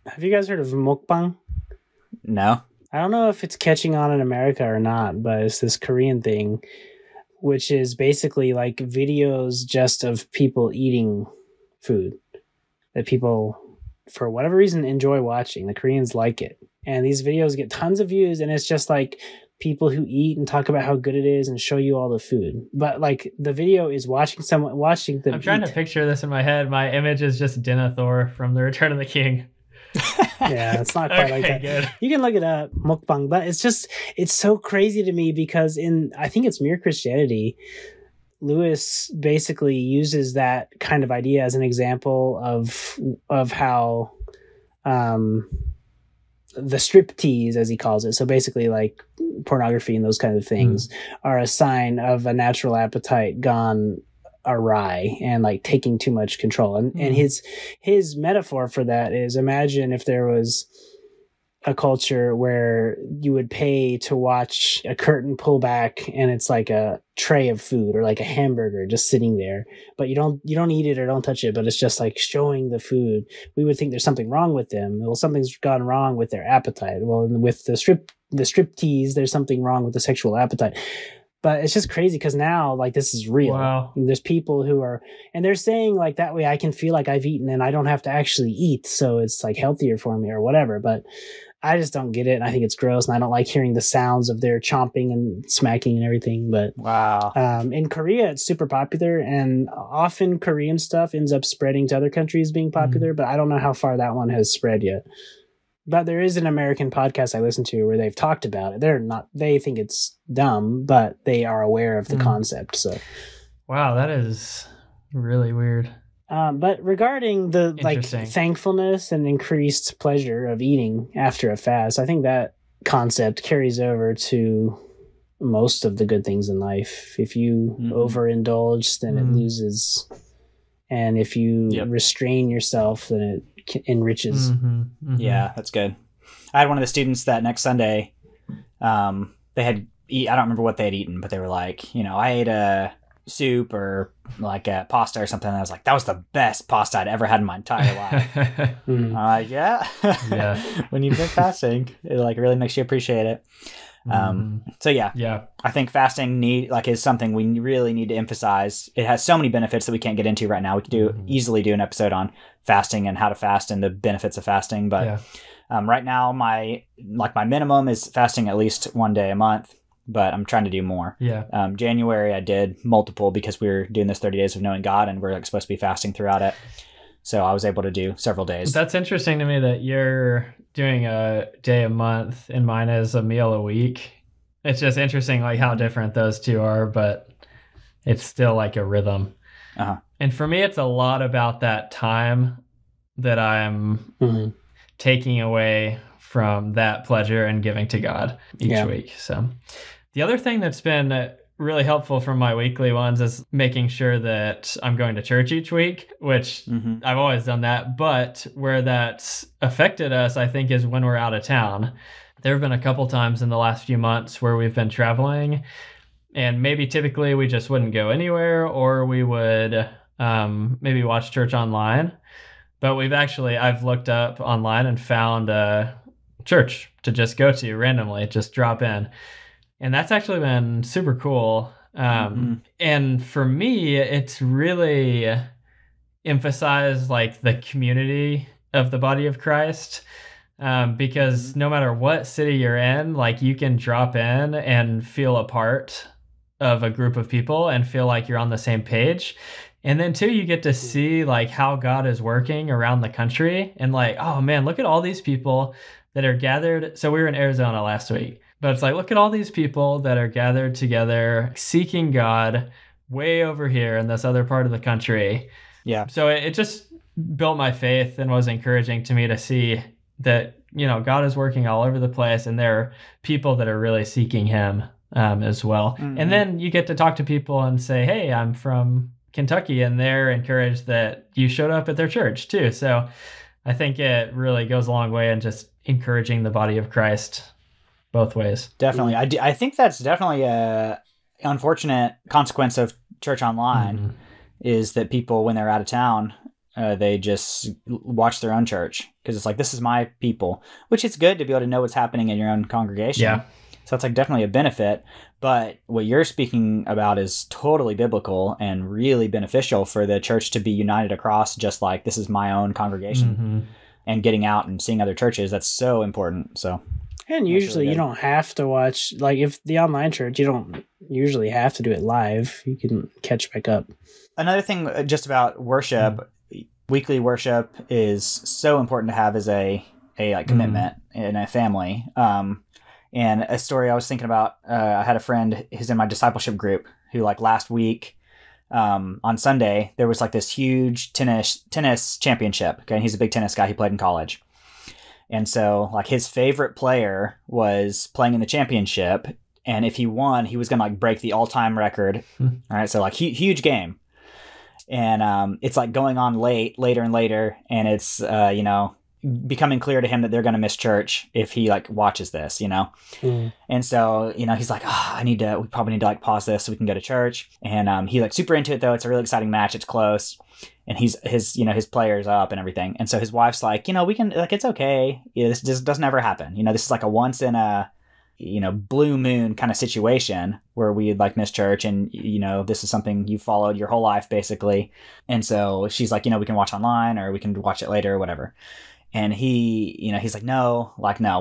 mukbang? No. I don't know if it's catching on in America or not, but it's this Korean thing, which is basically like videos just of people eating food that people, for whatever reason, enjoy watching. The Koreans like it. And these videos get tons of views, and it's just like people who eat and talk about how good it is and show you all the food. But like the video is watching them I'm trying to picture this in my head. My image is just Denethor from The Return of the King. Yeah, it's not quite like that. Good. You can look it up, mukbang, but it's so crazy to me because I think it's Mere Christianity, Lewis basically uses that kind of idea as an example of how the striptease, as he calls it, so basically like pornography and those kinds of things, are a sign of a natural appetite gone awry and like taking too much control. And his metaphor for that is, imagine if there was a culture where you would pay to watch a curtain pull back and it's like a tray of food or like a hamburger just sitting there, but you don't eat it or don't touch it, but it's just like showing the food. We would think there's something wrong with them. Well, something's gone wrong with their appetite. Well, with the striptease, there's something wrong with the sexual appetite. But it's just crazy because now, like, this is real. Wow. There's people who are, and they're saying like that way I can feel like I've eaten and I don't have to actually eat, so it's like healthier for me or whatever. But I just don't get it, and I think it's gross, and I don't like hearing the sounds of their chomping and smacking and everything. But wow, in Korea, it's super popular, and often Korean stuff ends up spreading to other countries being popular. But I don't know how far that one has spread yet. But there is an American podcast I listen to where they've talked about it. They think it's dumb, but they are aware of the concept. So, wow, that is really weird. But regarding the like thankfulness and increased pleasure of eating after a fast, I think that concept carries over to most of the good things in life. If you overindulge, then it loses. And if you restrain yourself, then it enriches. Yeah, that's good. I had one of the students that next Sunday, they had I don't remember what they had eaten, but they were like, I ate a soup or like a pasta or something, and I was like, that was the best pasta I'd ever had in my entire life. Yeah. When you've been fasting, it like really makes you appreciate it. So yeah, I think fasting is something we really need to emphasize. It has so many benefits that we can't get into right now. We could easily do an episode on fasting and how to fast and the benefits of fasting. But right now, my minimum is fasting at least one day a month, but I'm trying to do more. January I did multiple because we were doing this 30 days of knowing God, and we're like supposed to be fasting throughout it. So I was able to do several days. That's interesting to me that you're doing a day a month and mine is a meal a week. It's just interesting like how different those two are, but it's still like a rhythm. And for me, it's a lot about that time that I'm taking away from that pleasure and giving to God each week. So the other thing that's been really helpful from my weekly ones is making sure that I'm going to church each week, which I've always done that. But where that's affected us, I think, is when we're out of town. There have been a couple times in the last few months where we've been traveling, and maybe typically we just wouldn't go anywhere, or we would maybe watch church online. But I've looked up online and found a church to just go to randomly, just drop in. And that's actually been super cool. And for me, it's really emphasized like the community of the body of Christ. Because no matter what city you're in, like you can drop in and feel a part of a group of people and feel like you're on the same page. And then too, you get to see like how God is working around the country and like, oh man, look at all these people that are gathered. So we were in Arizona last week, but it's like, look at all these people that are gathered together, seeking God way over here in this other part of the country. Yeah. So it just built my faith and was encouraging to me to see that, God is working all over the place and there are people that are really seeking him as well. And then you get to talk to people and say, hey, I'm from Kentucky, and they're encouraged that you showed up at their church too. So I think it really goes a long way in just encouraging the body of Christ both ways. Definitely. I think that's definitely a unfortunate consequence of church online is that people, when they're out of town, they just watch their own church because it's like, this is my people, which is good to be able to know what's happening in your own congregation. Yeah. So it's like definitely a benefit. But what you're speaking about is totally biblical and really beneficial for the church to be united across, just like this is my own congregation and getting out and seeing other churches. That's so important. So. And usually really you don't have to watch, like if the online church, you don't usually have to do it live. You can catch back up. Another thing just about worship, weekly worship is so important to have as a like commitment in a family. And a story I was thinking about, I had a friend who's in my discipleship group who like last week on Sunday, there was like this huge tennis championship. Okay. And he's a big tennis guy. He played in college. And so like his favorite player was playing in the championship. And if he won, he was going to like break the all-time record. All right. So like huge game. And it's like going on later and later. And it's, becoming clear to him that they're going to miss church if he like watches this, And so, he's like, we probably need to like pause this so we can go to church. And he like super into it though. It's a really exciting match. It's close. And his player's up and everything. And so his wife's like, we can, like, it's okay. This just doesn't ever happen. This is like a once in a, blue moon kind of situation where we'd like miss church. And, this is something you followed your whole life basically. And so she's like, we can watch online or we can watch it later or whatever. And he's like, no,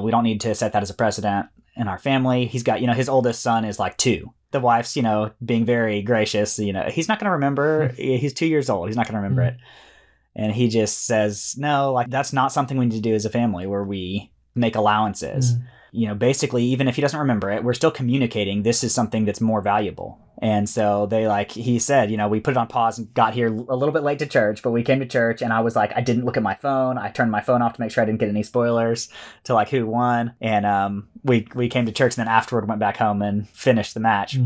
we don't need to set that as a precedent in our family. He's got, his oldest son is like 2. The wife's, being very gracious, he's not going to remember. He's 2 years old. He's not going to remember it. And he just says, no, like that's not something we need to do as a family where we make allowances. Basically, even if he doesn't remember it, we're still communicating. This is something that's more valuable. And so he said, we put it on pause and got here a little bit late to church, but we came to church and I was like, I didn't look at my phone. I turned my phone off to make sure I didn't get any spoilers to like who won. And we came to church and then afterward went back home and finished the match.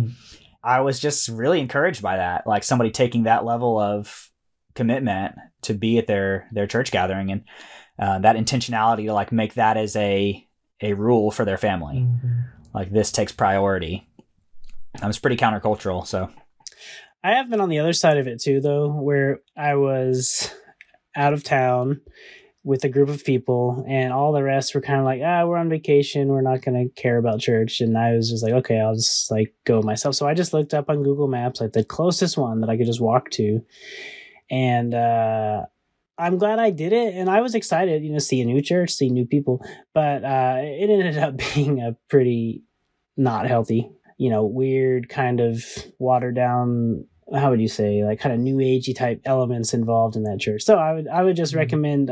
I was just really encouraged by that. Like somebody taking that level of commitment to be at their church gathering and that intentionality to like make that as a rule for their family. Like this takes priority. I was pretty countercultural, so. I have been on the other side of it too, though, where I was out of town with a group of people and all the rest were kind of like, we're on vacation. We're not going to care about church. And I was just like, okay, I'll just like go myself. So I just looked up on Google Maps, like the closest one that I could just walk to. And, I'm glad I did it, and I was excited, see a new church, see new people, but it ended up being a pretty not healthy, weird kind of watered down, how would you say, like kind of new agey type elements involved in that church. So I would just recommend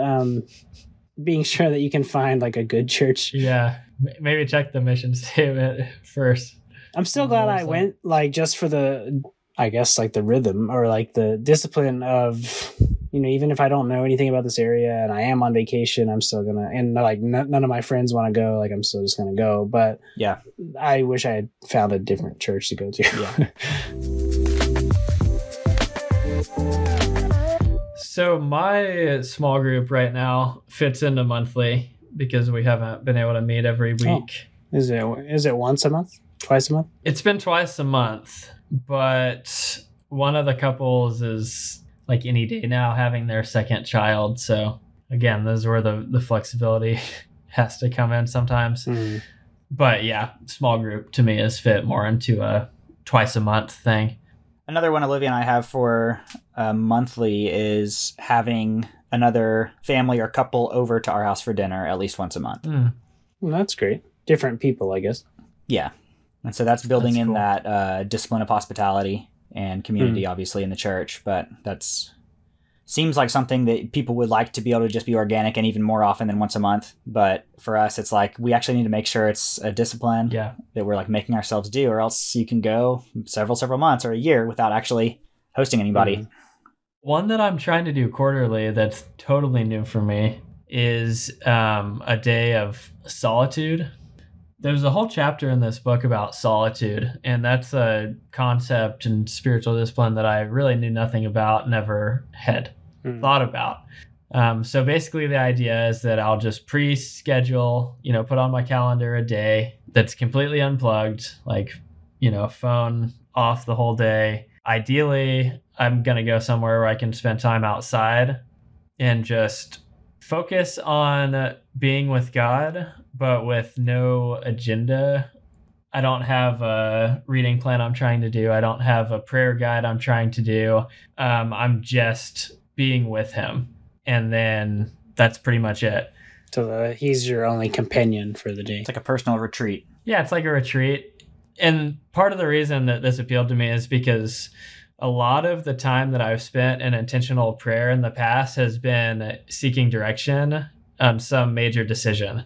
being sure that you can find like a good church. Yeah, maybe check the mission statement first. I'm still glad I went, like just for the, I guess like the rhythm or like the discipline of even if I don't know anything about this area and I am on vacation, I'm still gonna, and like none of my friends want to go, like I'm still just gonna go. But yeah, I wish I had found a different church to go to. Yeah. So my small group right now fits into monthly because we haven't been able to meet every week. Oh. Is it once a month? Twice a month? It's been twice a month, but one of the couples is like any day now having their second child. So again, this is where the flexibility has to come in sometimes. Mm. But yeah, small group to me is fit more into a twice a month thing. Another one Olivia and I have for monthly is having another family or couple over to our house for dinner at least once a month. Mm. Well, that's great. Different people, I guess. Yeah. And so that's building in that discipline of hospitality and community, obviously, in the church. But that's seems like something that people would like to be able to just be organic and even more often than once a month. But for us, it's like we actually need to make sure it's a discipline that we're like making ourselves do, or else you can go several months or a year without actually hosting anybody. Mm-hmm. One that I'm trying to do quarterly that's totally new for me is a day of solitude. There's a whole chapter in this book about solitude, and that's a concept and spiritual discipline that I really knew nothing about, never had thought about. So basically the idea is that I'll just pre-schedule, put on my calendar a day that's completely unplugged, like, phone off the whole day. Ideally, I'm going to go somewhere where I can spend time outside and just focus on being with God, but with no agenda. I don't have a reading plan I'm trying to do. I don't have a prayer guide I'm trying to do. I'm just being with him. And then that's pretty much it. So he's your only companion for the day. It's like a personal retreat. Yeah, it's like a retreat. And part of the reason that this appealed to me is because a lot of the time that I've spent in intentional prayer in the past has been seeking direction on some major decision.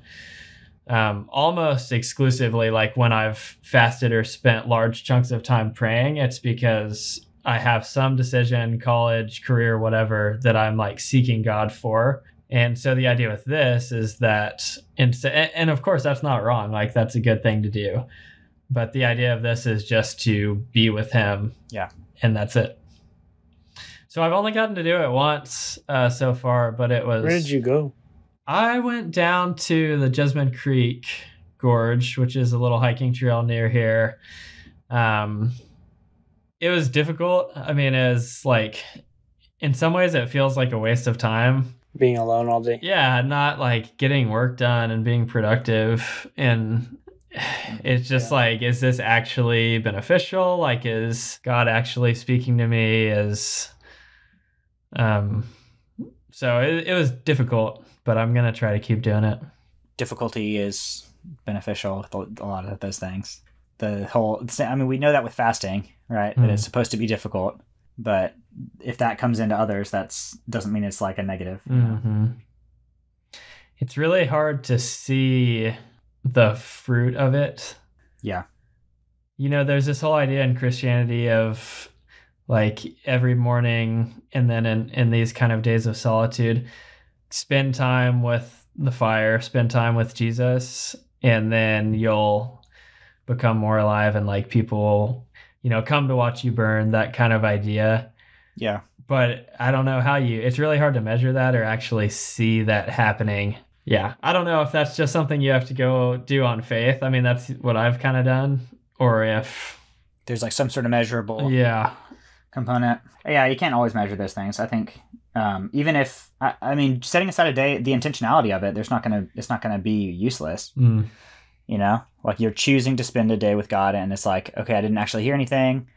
Almost exclusively, like when I've fasted or spent large chunks of time praying, it's because I have some decision, college, career, whatever, that I'm like seeking God for. And so the idea with this is that, and of course that's not wrong, like that's a good thing to do. But the idea of this is just to be with him. Yeah. And that's it. So I've only gotten to do it once so far, but it was... Where did you go? I went down to the Jesmond Creek Gorge, which is a little hiking trail near here. It was difficult. I mean, it's like, in some ways it feels like a waste of time. Being alone all day? Yeah, not like getting work done and being productive. And it's just like, is this actually beneficial? Like, is God actually speaking to me? So it was difficult, but I'm going to try to keep doing it. Difficulty is beneficial with a lot of those things. We know that with fasting, right? That it's supposed to be difficult, but if that comes into others, doesn't mean it's like a negative. Mm-hmm. It's really hard to see the fruit of it. Yeah. There's this whole idea in Christianity of like every morning and then in these kind of days of solitude, spend time with the fire, spend time with Jesus, and then you'll become more alive and like people, come to watch you burn, that kind of idea. Yeah. But I don't know it's really hard to measure that or actually see that happening. Yeah. I don't know if that's just something you have to go do on faith. I mean, that's what I've kind of done, or if there's like some sort of measurable component. Yeah. You can't always measure those things. I think, even if, setting aside a day, the intentionality of it, it's not going to be useless. Mm. Like you're choosing to spend a day with God and it's like, okay, I didn't actually hear anything.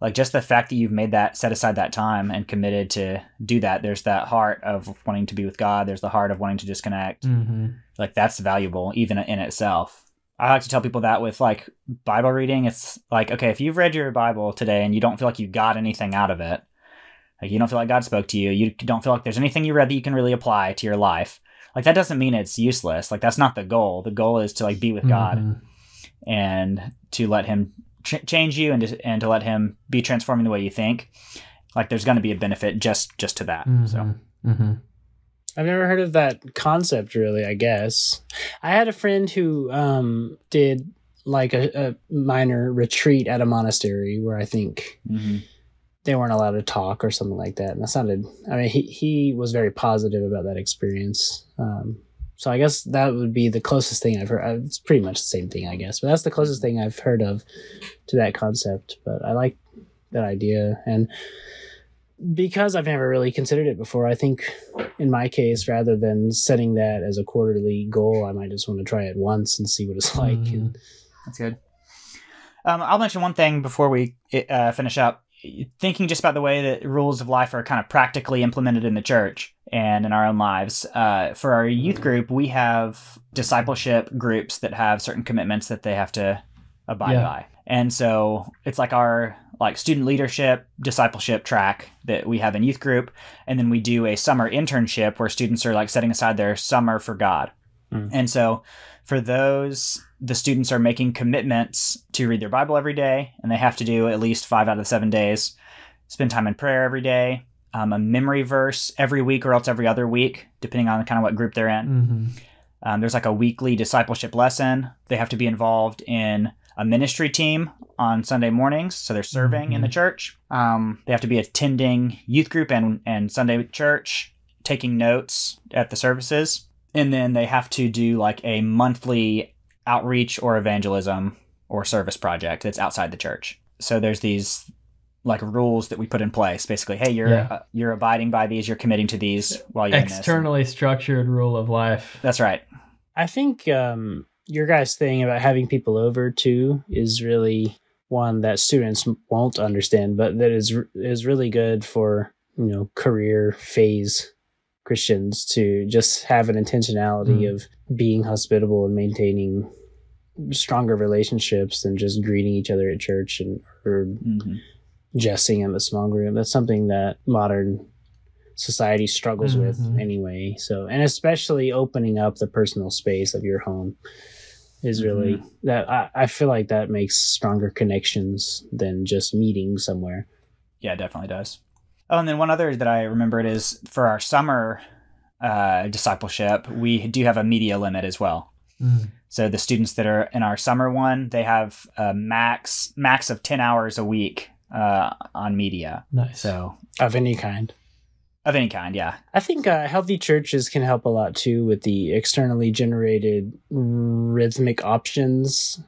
Like just the fact that you've made that, set aside that time and committed to do that. There's that heart of wanting to be with God. There's the heart of wanting to disconnect. Mm-hmm. Like that's valuable even in itself. I like to tell people that with like Bible reading, it's like, okay, if you've read your Bible today and you don't feel like you got anything out of it, like you don't feel like God spoke to you, you don't feel like there's anything you read that you can really apply to your life. Like that doesn't mean it's useless. Like that's not the goal. The goal is to like be with God and to let him change you and to let him be transforming the way you think. like there's going to be a benefit just to that. So I've never heard of that concept, really, I guess. I had a friend who did like a minor retreat at a monastery where I think they weren't allowed to talk or something like that. And that sounded, I mean, he was very positive about that experience. So I guess that would be the closest thing I've heard. It's pretty much the same thing, I guess. But that's the closest thing I've heard of to that concept. But I like that idea. And because I've never really considered it before, I think in my case, rather than setting that as a quarterly goal, I might just want to try it once and see what it's like. That's good. I'll mention one thing before we finish up. Thinking just about the way that rules of life are kind of practically implemented in the church and in our own lives. For our youth group, we have discipleship groups that have certain commitments that they have to abide by. And so it's like our student leadership, discipleship track that we have in youth group. And then we do a summer internship where students are setting aside their summer for God. And so for those, the students are making commitments to read their Bible every day, and they have to do at least 5 out of the 7 days, spend time in prayer every day, a memory verse every week or else every other week, depending on kind of what group they're in. There's a weekly discipleship lesson. They have to be involved in a ministry team on Sunday mornings, so they're serving in the church. They have to be attending youth group and Sunday church, taking notes at the services. And then they have to do a monthly outreach or evangelism or service project that's outside the church. So there's these rules that we put in place. Basically, hey, you're abiding by these, you're committing to these while you're externally structured rule of life. That's right. I think your guys' thing about having people over too is really one that students won't understand, but that is really good for career phase Christians to just have an intentionality of being hospitable and maintaining stronger relationships than just greeting each other at church or jesting in the small group. That's something that modern society struggles with anyway. So, and especially opening up the personal space of your home is really that I feel like that makes stronger connections than just meeting somewhere. Yeah, it definitely does. Oh, and then one other that I remembered is for our summer discipleship, we do have a media limit as well. So the students that are in our summer one, they have a max of 10 hours a week on media. Nice. So of any kind. Of any kind, yeah. I think healthy churches can help a lot too with the externally generated rhythmic options,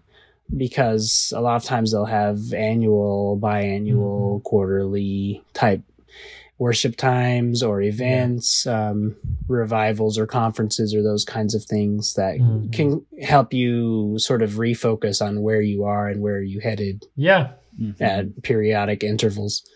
because a lot of times they'll have annual, biannual, quarterly type worship times or events, revivals or conferences or those kinds of things that can help you sort of refocus on where you are and where you headed at periodic intervals.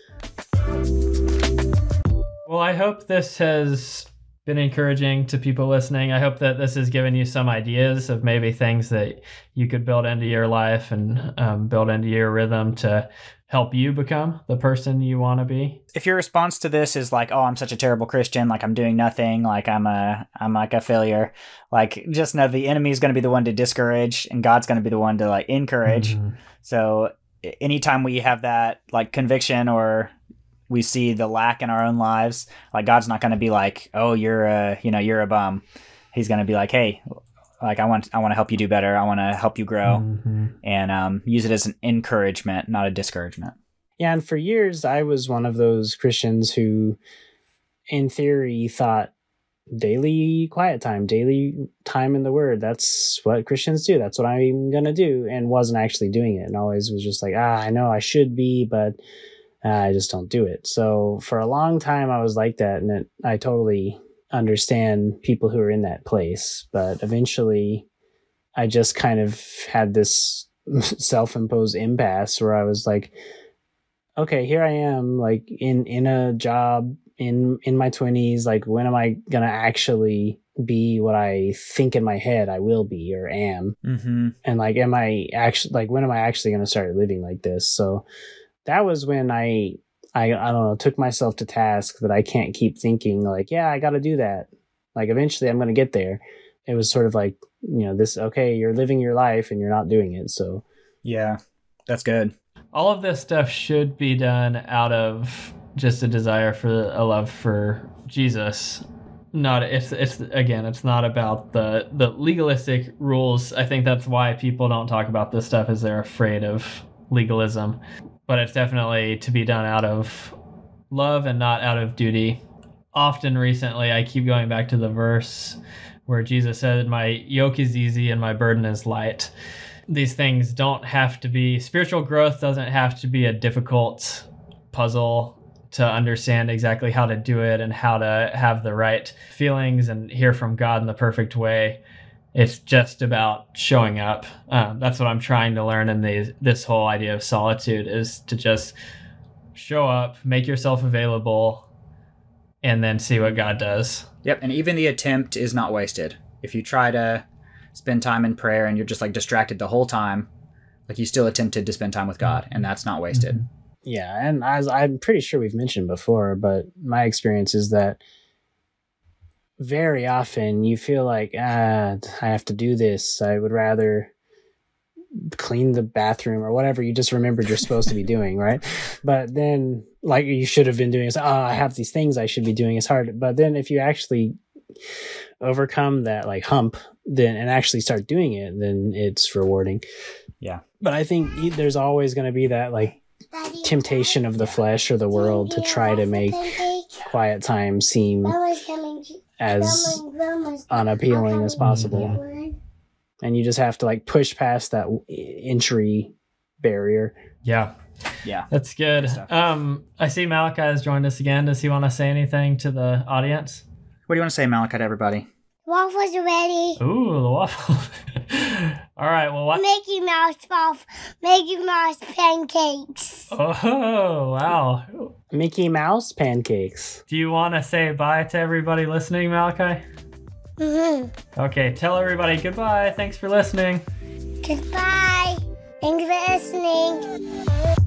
Well, I hope this has been encouraging to people listening. I hope that this has given you some ideas of maybe things that you could build into your life and build into your rhythm to help you become the person you want to be. If your response to this is oh, I'm such a terrible Christian, I'm doing nothing, I'm a failure, just know the enemy is going to be the one to discourage and God's going to be the one to encourage. So anytime we have that conviction or we see the lack in our own lives, God's not going to be oh, you're a bum. He's going to be hey, I want to help you do better. I want to help you grow and use it as an encouragement, not a discouragement. Yeah. And for years, I was one of those Christians who, in theory, thought daily quiet time, daily time in the Word, that's what Christians do. That's what I'm going to do. And wasn't actually doing it. And always was just I know I should be, but I just don't do it. So for a long time, I was like that. And I totally understand people who are in that place. But eventually, I just kind of had this self-imposed impasse where I was okay, here I am, in a job in my 20s. When am I going to actually be what I think in my head I will be or am? And am I actually, when am I actually going to start living like this? So that was when I don't know, took myself to task that I can't keep thinking yeah, I got to do that. Eventually I'm going to get there. It was sort of okay, you're living your life and you're not doing it. So yeah, that's good. All of this stuff should be done out of just a desire for a love for Jesus. It's not about the legalistic rules. I think that's why people don't talk about this stuff, is they're afraid of legalism. But it's definitely to be done out of love and not out of duty. Often recently, I keep going back to the verse where Jesus said, "My yoke is easy and my burden is light." These things don't have to be, spiritual growth doesn't have to be a difficult puzzle to understand exactly how to do it and how to have the right feelings and hear from God in the perfect way. It's just about showing up. That's what I'm trying to learn in this whole idea of solitude, is to just show up, make yourself available, and then see what God does. Yep, and even the attempt is not wasted. If you try to spend time in prayer and you're just like distracted the whole time, like you still attempted to spend time with God, and that's not wasted. Mm-hmm. Yeah, and as I'm pretty sure we've mentioned before, but my experience is that very often you feel like, I have to do this. I would rather clean the bathroom or whatever you just remembered you're supposed to be doing, right? But then, like, you should have been doing is, I have these things I should be doing. It's hard. But then if you actually overcome that like hump then and actually start doing it, then it's rewarding. Yeah. But I think there's always going to be that like temptation of the flesh or the world to try to make quiet time seem as unappealing as possible. And you just have to like push past that entry barrier. Yeah. That's good. I see Malachi has joined us again. Does he want to say anything to the audience? What do you want to say, Malachi, to everybody? Waffles are ready. Ooh, the waffle. All right, well, what? Mickey Mouse pancakes. Oh, wow. Mickey Mouse pancakes. Do you want to say bye to everybody listening, Malachi? Mm-hmm. Okay, tell everybody goodbye. Thanks for listening. Goodbye. Thanks for listening.